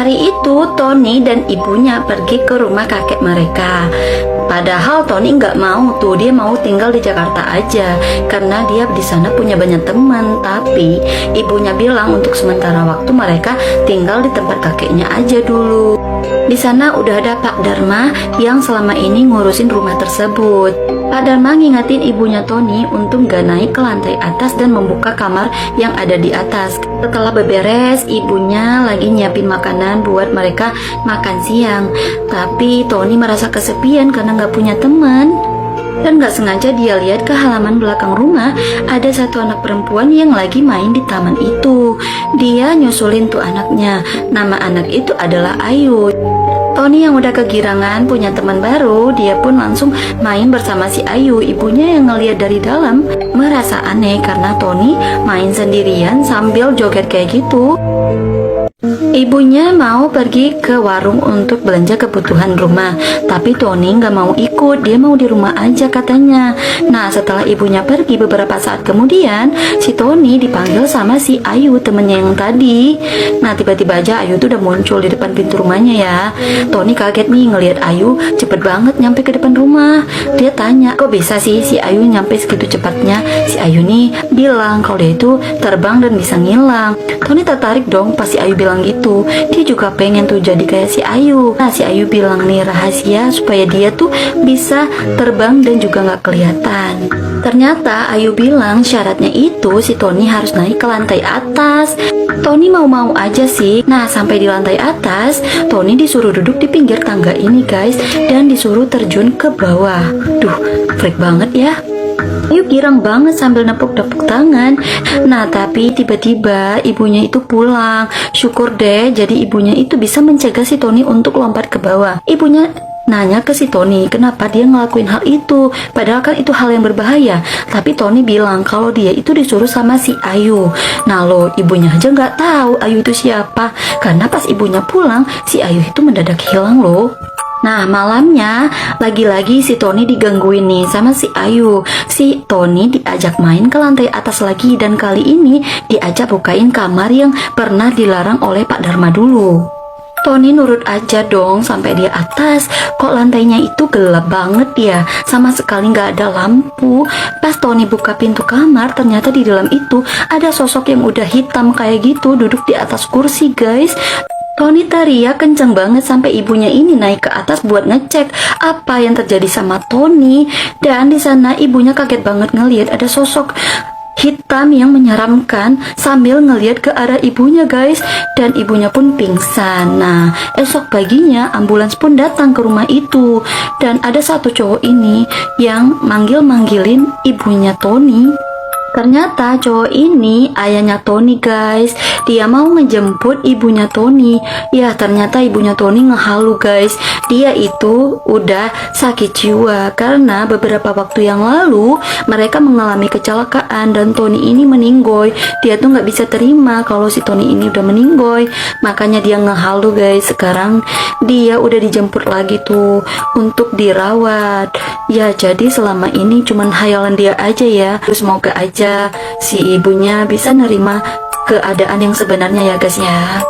Hari itu Tony dan ibunya pergi ke rumah kakek mereka. Padahal Tony nggak mau tuh, dia mau tinggal di Jakarta aja karena dia di sana punya banyak teman. Tapi ibunya bilang untuk sementara waktu mereka tinggal di tempat kakeknya aja dulu. Di sana udah ada Pak Dharma yang selama ini ngurusin rumah tersebut. Pak Dharma ngingetin ibunya Tony untuk nggak naik ke lantai atas dan membuka kamar yang ada di atas. Setelah beberes, ibunya lagi nyiapin makanan buat mereka makan siang. Tapi Tony merasa kesepian karena nggak punya teman. Dan gak sengaja dia lihat ke halaman belakang rumah ada satu anak perempuan yang lagi main di taman itu. Dia nyusulin tuh anaknya. Nama anak itu adalah Ayu. Tony yang udah kegirangan punya teman baru, dia pun langsung main bersama si Ayu. Ibunya yang ngeliat dari dalam merasa aneh karena Tony main sendirian sambil joget kayak gitu. Ibunya mau pergi ke warung untuk belanja kebutuhan rumah, tapi Tony nggak mau ikut, dia mau di rumah aja katanya. Nah, setelah ibunya pergi beberapa saat kemudian, si Tony dipanggil sama si Ayu, temennya yang tadi. Nah, tiba-tiba aja Ayu tuh udah muncul di depan pintu rumahnya ya. Tony kaget nih ngelihat Ayu cepet banget nyampe ke depan rumah. Dia tanya, kok bisa sih si Ayu nyampe segitu cepatnya? Si Ayu nih bilang kalau dia itu terbang dan bisa ngilang. Tony tertarik dong pas si Ayu bilang gitu. Dia juga pengen tuh jadi kayak si Ayu. Nah, si Ayu bilang nih rahasia supaya dia tuh bisa terbang dan juga gak kelihatan. Ternyata Ayu bilang syaratnya itu si Tony harus naik ke lantai atas. Tony mau-mau aja sih. Nah, sampai di lantai atas, Tony disuruh duduk di pinggir tangga ini guys, dan disuruh terjun ke bawah. Duh, freak banget ya. Ayu girang banget sambil nepuk-nepuk tangan. Nah, tapi tiba-tiba ibunya itu pulang. Syukur deh, jadi ibunya itu bisa mencegah si Tony untuk lompat ke bawah. Ibunya nanya ke si Tony kenapa dia ngelakuin hal itu, padahal kan itu hal yang berbahaya. Tapi Tony bilang kalau dia itu disuruh sama si Ayu. Nah lo, ibunya aja nggak tahu Ayu itu siapa, karena pas ibunya pulang si Ayu itu mendadak hilang loh. Nah, malamnya lagi-lagi si Tony digangguin nih sama si Ayu. Si Tony diajak main ke lantai atas lagi, dan kali ini diajak bukain kamar yang pernah dilarang oleh Pak Dharma dulu. Tony nurut aja dong sampai di atas. Kok lantainya itu gelap banget ya, sama sekali nggak ada lampu. Pas Tony buka pintu kamar, ternyata di dalam itu ada sosok yang udah hitam kayak gitu duduk di atas kursi guys. Tony teriak kenceng banget sampai ibunya ini naik ke atas buat ngecek apa yang terjadi sama Tony. Dan di sana ibunya kaget banget ngelihat ada sosok hitam yang menyeramkan sambil ngelihat ke arah ibunya guys, dan ibunya pun pingsan. Nah, esok paginya ambulans pun datang ke rumah itu, dan ada satu cowok ini yang manggil-manggilin ibunya Tony. Ternyata cowok ini ayahnya Tony guys. Dia mau ngejemput ibunya Tony. Ya, ternyata ibunya Tony ngehalu guys. Dia itu udah sakit jiwa karena beberapa waktu yang lalu mereka mengalami kecelakaan dan Tony ini meninggoy. Dia tuh nggak bisa terima kalau si Tony ini udah meninggoy, makanya dia ngehalu guys. Sekarang dia udah dijemput lagi tuh untuk dirawat. Ya, jadi selama ini cuman hayalan dia aja ya. Terus semoga aja si ibunya bisa nerima keadaan yang sebenarnya ya guys ya.